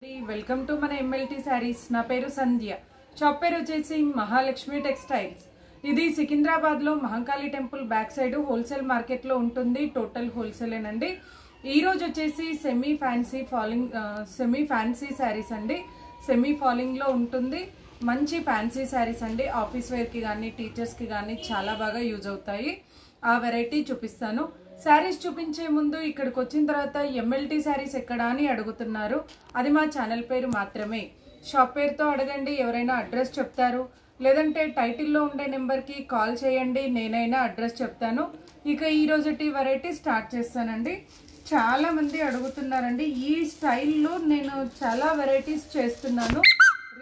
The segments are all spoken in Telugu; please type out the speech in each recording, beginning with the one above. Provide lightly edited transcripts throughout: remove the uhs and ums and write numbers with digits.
Welcome to మన MLT sarees. నా పేరు సంధ్య. షాప్ పేరు వచ్చేసి మహాలక్ష్మి టెక్స్టైల్స్. ఇది సికింద్రాబాద్ లో Mahankali temple back side wholesale market లో ఉంటుంది. టోటల్ హోల్సేల్ ఏనండి. ఈ రోజు వచ్చేసి సెమీ ఫ్యాన్సీ sarees అండి. సెమీ ఫాలింగ్ లో ఉంటుంది. మంచి ఫ్యాన్సీ sarees అండి. ఆఫీస్ వేర్ కి గానీ టీచర్స్ కి గానీ చాలా బాగా యూజ్ అవుతాయి. ఆ వెరైటీ చూపిస్తాను. శారీస్ చూపించే ముందు ఇక్కడికి వచ్చిన తర్వాత ఎంఎల్టీ శారీస్ ఎక్కడా అని అడుగుతున్నారు. అది మా ఛానల్ పేరు మాత్రమే. షాప్ పేరుతో అడగండి, ఎవరైనా అడ్రస్ చెప్తారు. లేదంటే టైటిల్లో ఉండే నెంబర్కి కాల్ చేయండి, నేనైనా అడ్రస్ చెప్తాను. ఇక ఈ రోజుటి వెరైటీ స్టార్ట్ చేస్తానండి. చాలా మంది అడుగుతున్నారండి. ఈ స్టైల్లో నేను చాలా వెరైటీస్ చేస్తున్నాను.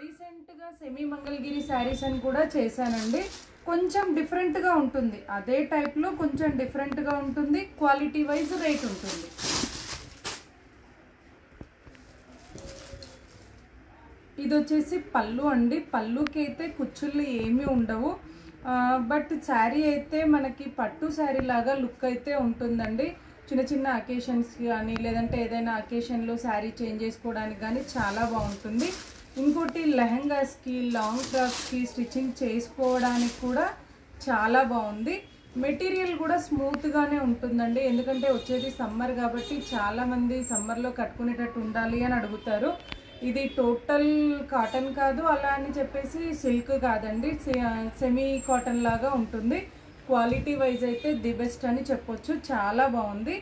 రీసెంట్గా సెమీ మంగళగిరి శారీస్ అని కూడా చేశానండి. కొంచెం డిఫరెంట్గా ఉంటుంది. అదే టైప్లో కొంచెం డిఫరెంట్గా ఉంటుంది. క్వాలిటీ వైజ్ రేట్ ఉంటుంది. ఇది వచ్చేసి పళ్ళు అండి. పళ్ళుకి అయితే కుచ్చుళ్ళు ఏమీ ఉండవు. బట్ శారీ అయితే మనకి పట్టు శారీ లాగా లుక్ అయితే ఉంటుందండి. చిన్న చిన్న అకేషన్స్కి కానీ లేదంటే ఏదైనా అకేషన్లో శారీ చేంజ్ చేసుకోవడానికి కానీ చాలా బాగుంటుంది. ఇంకోటి లెహంగాస్కి లాంగ్ ఫ్రాక్స్కి స్టిచ్చింగ్ చేసుకోవడానికి కూడా చాలా బాగుంది. మెటీరియల్ కూడా స్మూత్గానే ఉంటుందండి. ఎందుకంటే వచ్చేది సమ్మర్ కాబట్టి చాలామంది సమ్మర్లో కట్టుకునేటట్టు ఉండాలి అని అడుగుతారు. ఇది టోటల్ కాటన్ కాదు, అలా అని చెప్పేసి సిల్క్ కాదండి. సెమీ కాటన్ లాగా ఉంటుంది. క్వాలిటీ వైజ్ అయితే ది బెస్ట్ అని చెప్పొచ్చు. చాలా బాగుంది.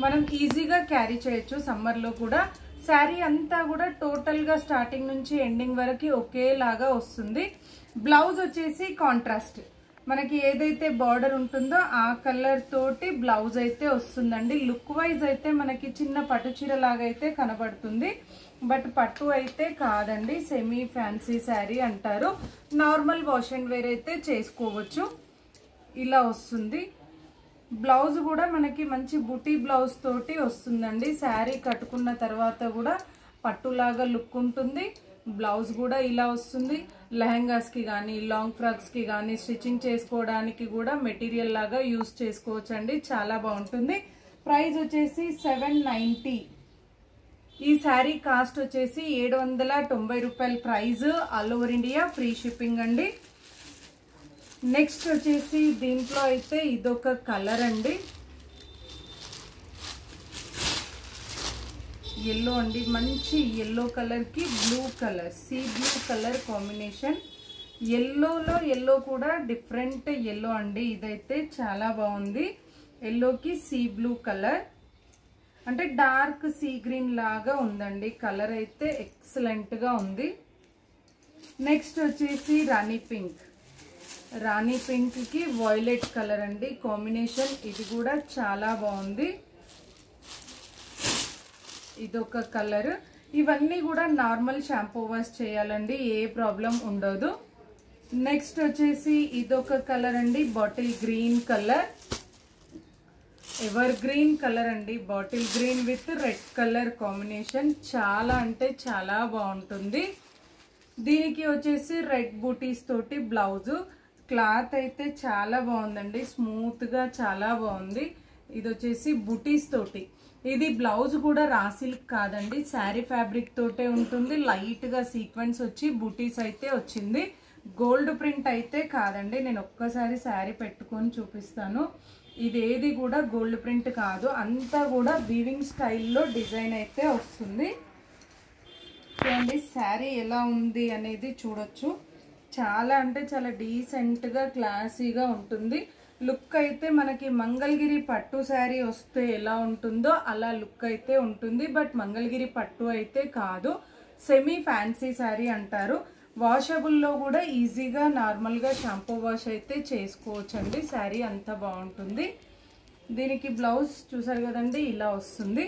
మనం ఈజీగా క్యారీ చేయొచ్చు సమ్మర్లో కూడా. శారీ అంతా కూడా టోటల్గా స్టార్టింగ్ నుంచి ఎండింగ్ వరకు ఒకేలాగా వస్తుంది. బ్లౌజ్ వచ్చేసి కాంట్రాస్ట్, మనకి ఏదైతే బార్డర్ ఉంటుందో ఆ కలర్ తోటి బ్లౌజ్ అయితే వస్తుందండి. లుక్ వైజ్ అయితే మనకి చిన్న పట్టు చీర లాగా అయితే కనబడుతుంది. బట్ పట్టు అయితే కాదండి. సెమీ ఫ్యాన్సీ శారీ అంటారు. నార్మల్ వాష్ అండ్ వేర్ అయితే చేసుకోవచ్చు. ఇలా వస్తుంది. బ్లౌజ్ కూడా మనకి మంచి బుటీ బ్లౌజ్ తోటి వస్తుందండి. శారీ కట్టుకున్న తర్వాత కూడా పట్టులాగా లుక్ ఉంటుంది. బ్లౌజ్ కూడా ఇలా వస్తుంది. లెహంగాస్కి కానీ లాంగ్ ఫ్రాక్స్కి కానీ స్టిచ్చింగ్ చేసుకోవడానికి కూడా మెటీరియల్ లాగా యూజ్ చేసుకోవచ్చు అండి. చాలా బాగుంటుంది. ప్రైస్ వచ్చేసి 790. ఈ శారీ కాస్ట్ వచ్చేసి 790 రూపాయల prize. All over India free shipping అండి. నెక్స్ట్ వచ్చేసి దీంట్లో అయితే ఇదొక కలర్ అండి. ఎల్లో అండి. మంచి ఎల్లో కలర్కి blue colour, sea blue colour combination. ఎల్లోలో ఎల్లో కూడా డిఫరెంట్ ఎల్లో అండి. ఇదైతే చాలా బాగుంది. ఎల్లోకి సీ బ్లూ కలర్ అంటే డార్క్ సీ గ్రీన్ లాగా ఉందండి. కలర్ అయితే ఎక్సలెంట్గా ఉంది. నెక్స్ట్ వచ్చేసి రాణి పింక్. రాణి పింక్ కి వైలెట్ కలర్ అండి కాంబినేషన్. ఇది కూడా చాలా బాగుంది. ఇదొక కలర్. ఇవన్నీ కూడా నార్మల్ షాంపూ వాష్ చేయాలండి, ఏ ప్రాబ్లం ఉండదు. నెక్స్ట్ వచ్చేసి ఇదొక కలర్ అండి, bottle green colour. Evergreen colour అండి. Bottle green with red colour combination. చాలా అంటే చాలా బాగుంటుంది. దీనికి వచ్చేసి రెడ్ బూటీస్ తోటి బ్లౌజు. క్లాత్ అయితే చాలా బాగుందండి. స్మూత్గా చాలా బాగుంది. ఇది వచ్చేసి బుటీస్ తోటి. ఇది బ్లౌజ్ కూడా రా సిల్క్ కాదండి, శారీ ఫ్యాబ్రిక్ తోటే ఉంటుంది. లైట్గా సీక్వెన్స్ వచ్చి బుటీస్ అయితే వచ్చింది. గోల్డ్ ప్రింట్ అయితే కాదండి. నేను ఒక్కసారి శారీ పెట్టుకొని చూపిస్తాను. ఇదేది కూడా గోల్డ్ ప్రింట్ కాదు. అంతా కూడా వీవింగ్ స్టైల్లో డిజైన్ అయితే వస్తుంది. చూడండి శారీ ఎలా ఉంది అనేది చూడొచ్చు. చాలా అంటే చాలా డీసెంట్గా క్లాసీగా ఉంటుంది. లుక్ అయితే మనకి మంగళగిరి పట్టు శారీ వస్తే ఎలా ఉంటుందో అలా లుక్ అయితే ఉంటుంది. బట్ మంగళగిరి పట్టు అయితే కాదు, సెమీ ఫ్యాన్సీ శారీ అంటారు. వాషబుల్లో కూడా ఈజీగా నార్మల్గా షాంపూ వాష్ అయితే చేసుకోవచ్చండి. శారీ అంత బాగుంటుంది. దీనికి బ్లౌజ్ చూసారు కదండి, ఇలా వస్తుంది.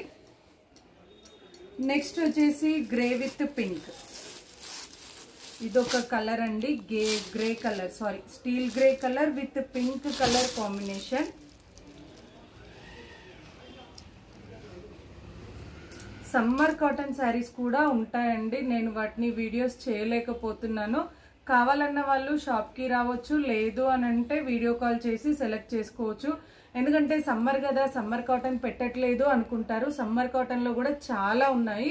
నెక్స్ట్ వచ్చేసి గ్రే విత్ పింక్. ఇదొక కలర్ అండి. Grey colour, sorry steel grey colour with pink colour combination. Summer cotton saris కూడా ఉంటాయండి. నేను వాటిని వీడియోస్ చేయలేకపోతున్నాను. కావాలన్న వాళ్ళు షాప్కి రావచ్చు, లేదు అని అంటే వీడియో కాల్ చేసి సెలెక్ట్ చేసుకోవచ్చు. ఎందుకంటే సమ్మర్ కదా, సమ్మర్ కాటన్ పెట్టట్లేదు అనుకుంటారు. సమ్మర్ కాటన్లో కూడా చాలా ఉన్నాయి.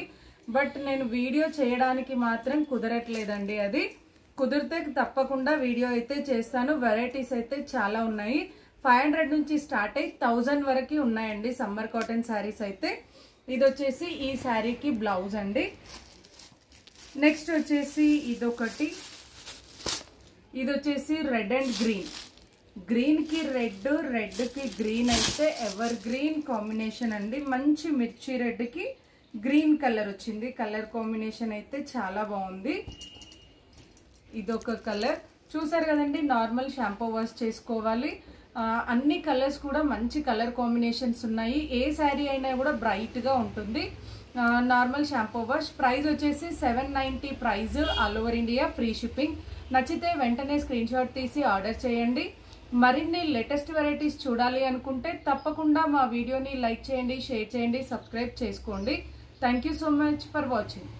బట్ నేను వీడియో చేయడానికి మాత్రం కుదరట్లేదండి. అది కుదిరితే తప్పకుండా వీడియో అయితే చేస్తాను. వెరైటీస్ అయితే చాలా ఉన్నాయి. 500 నుంచి స్టార్ట్ అయ్యి 1000 వరకు ఉన్నాయండి సమ్మర్ కాటన్ శారీస్ అయితే. ఇది వచ్చేసి ఈ శారీకి బ్లౌజ్ అండి. నెక్స్ట్ వచ్చేసి ఇదొకటి, ఇది వచ్చేసి రెడ్ అండ్ గ్రీన్, గ్రీన్ కి రెడ్, రెడ్ కి గ్రీన్ అయితే ఎవర్ గ్రీన్ కాంబినేషన్ అండి. మంచి మిర్చి రెడ్ కి గ్రీన్ కలర్ వచ్చింది. కలర్ కాంబినేషన్ అయితే చాలా బాగుంది. ఇదొక కలర్ చూసారు కదండి. నార్మల్ షాంపూ వాష్ చేసుకోవాలి. అన్ని కలర్స్ కూడా మంచి కలర్ కాంబినేషన్స్ ఉన్నాయి. ఏ శారీ అయినా కూడా బ్రైట్ గా ఉంటుంది. Normal shampoo wash. ప్రైస్ వచ్చేసి 790 price. All over India free shipping. నచ్చితే వెంటనే స్క్రీన్ షాట్ తీసి ఆర్డర్ చేయండి. మరిన్ని లేటెస్ట్ వెరైటీస్ చూడాలి అనుకుంటే తప్పకుండా మా వీడియోని లైక్ చేయండి, షేర్ చేయండి, సబ్స్క్రైబ్ చేసుకోండి. Thank you so much for watching.